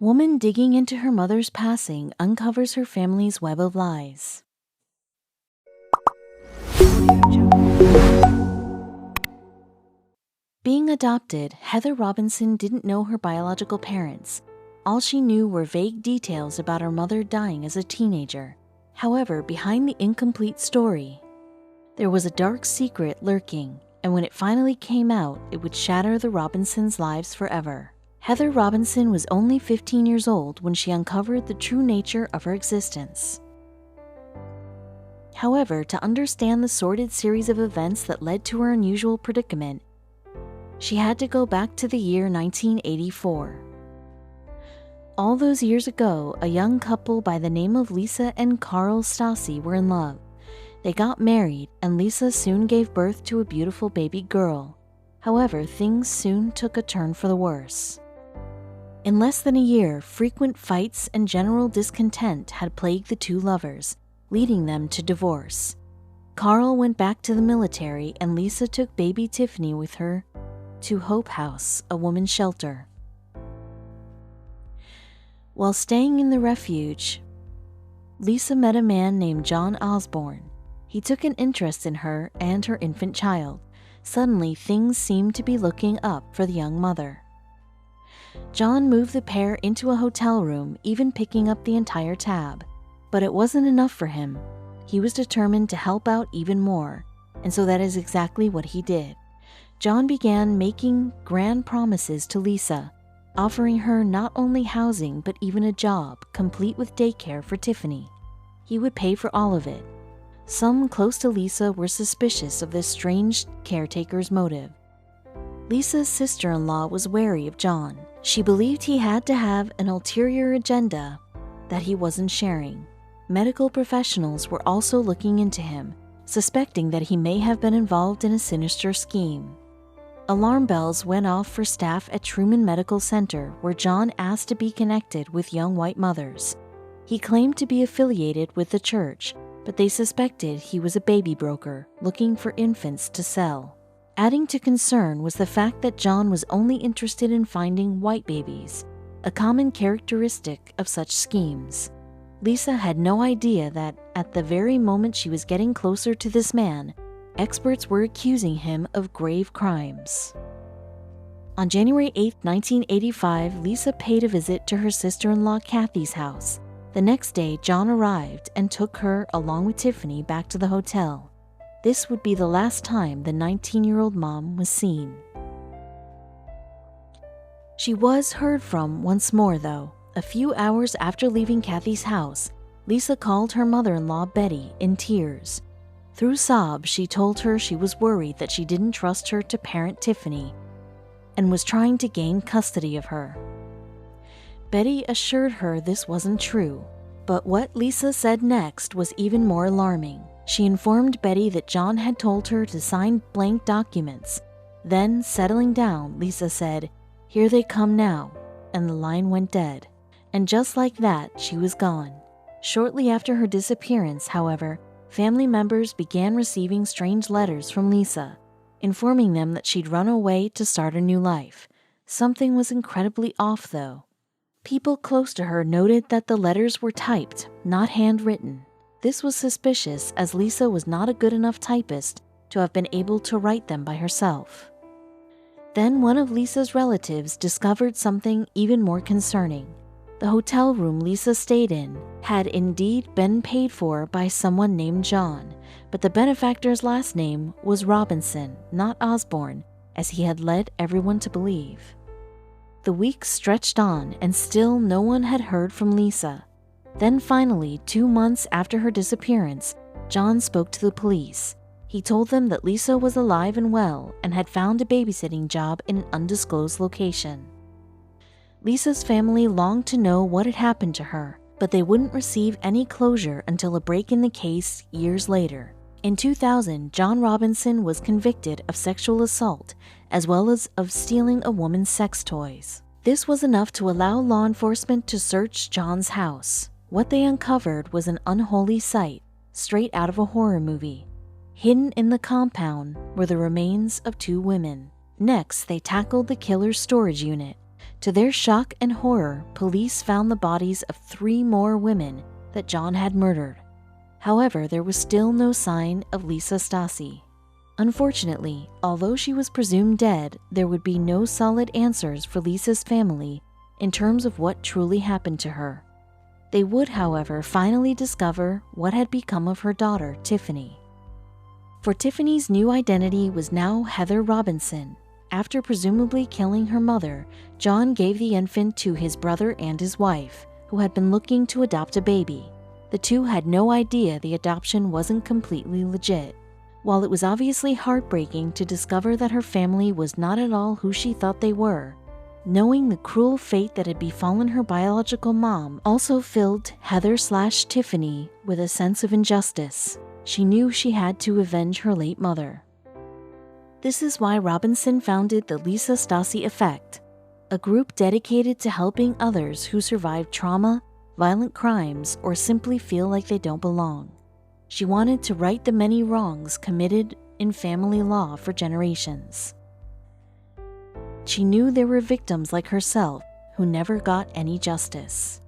Woman digging into her mother's passing uncovers her family's web of lies. Being adopted, Heather Robinson didn't know her biological parents. All she knew were vague details about her mother dying as a teenager. However, behind the incomplete story, there was a dark secret lurking, and when it finally came out, it would shatter the Robinsons' lives forever. Heather Robinson was only 15 years old when she uncovered the true nature of her existence. However, to understand the sordid series of events that led to her unusual predicament, she had to go back to the year 1984. All those years ago, a young couple by the name of Lisa and Carl Stassi were in love. They got married, and Lisa soon gave birth to a beautiful baby girl. However, things soon took a turn for the worse. In less than a year, frequent fights and general discontent had plagued the two lovers, leading them to divorce. Carl went back to the military, and Lisa took baby Tiffany with her to Hope House, a women's shelter. While staying in the refuge, Lisa met a man named John Osborne. He took an interest in her and her infant child. Suddenly, things seemed to be looking up for the young mother. John moved the pair into a hotel room, even picking up the entire tab. But it wasn't enough for him. He was determined to help out even more, and so that is exactly what he did. John began making grand promises to Lisa, offering her not only housing but even a job, complete with daycare for Tiffany. He would pay for all of it. Some close to Lisa were suspicious of this strange caretaker's motive. Lisa's sister-in-law was wary of John. She believed he had to have an ulterior agenda that he wasn't sharing. Medical professionals were also looking into him, suspecting that he may have been involved in a sinister scheme. Alarm bells went off for staff at Truman Medical Center, where John asked to be connected with young white mothers. He claimed to be affiliated with the church, but they suspected he was a baby broker looking for infants to sell. Adding to concern was the fact that John was only interested in finding white babies, a common characteristic of such schemes. Lisa had no idea that, at the very moment she was getting closer to this man, experts were accusing him of grave crimes. On January 8, 1985, Lisa paid a visit to her sister-in-law Kathy's house. The next day, John arrived and took her, along with Tiffany, back to the hotel. This would be the last time the 19-year-old mom was seen. She was heard from once more, though. A few hours after leaving Kathy's house, Lisa called her mother-in-law Betty in tears. Through sobs, she told her she was worried that she didn't trust her to parent Tiffany and was trying to gain custody of her. Betty assured her this wasn't true, but what Lisa said next was even more alarming. She informed Betty that John had told her to sign blank documents. Then, settling down, Lisa said, "Here they come now," and the line went dead. And just like that, she was gone. Shortly after her disappearance, however, family members began receiving strange letters from Lisa, informing them that she'd run away to start a new life. Something was incredibly off, though. People close to her noted that the letters were typed, not handwritten. This was suspicious, as Lisa was not a good enough typist to have been able to write them by herself. Then one of Lisa's relatives discovered something even more concerning. The hotel room Lisa stayed in had indeed been paid for by someone named John, but the benefactor's last name was Robinson, not Osborne, as he had led everyone to believe. The weeks stretched on, and still no one had heard from Lisa. Then finally, 2 months after her disappearance, John spoke to the police. He told them that Lisa was alive and well and had found a babysitting job in an undisclosed location. Lisa's family longed to know what had happened to her, but they wouldn't receive any closure until a break in the case years later. In 2000, John Robinson was convicted of sexual assault as well as of stealing a woman's sex toys. This was enough to allow law enforcement to search John's house. What they uncovered was an unholy sight, straight out of a horror movie. Hidden in the compound were the remains of 2 women. Next, they tackled the killer's storage unit. To their shock and horror, police found the bodies of 3 more women that John had murdered. However, there was still no sign of Lisa Stasi. Unfortunately, although she was presumed dead, there would be no solid answers for Lisa's family in terms of what truly happened to her. They would, however, finally discover what had become of her daughter, Tiffany. For Tiffany's new identity was now Heather Robinson. After presumably killing her mother, John gave the infant to his brother and his wife, who had been looking to adopt a baby. The two had no idea the adoption wasn't completely legit. While it was obviously heartbreaking to discover that her family was not at all who she thought they were, knowing the cruel fate that had befallen her biological mom also filled Heather/Tiffany with a sense of injustice. She knew she had to avenge her late mother. This is why Robinson founded the Lisa Stasi Effect, a group dedicated to helping others who survived trauma, violent crimes, or simply feel like they don't belong. She wanted to right the many wrongs committed in family law for generations. She knew there were victims like herself who never got any justice.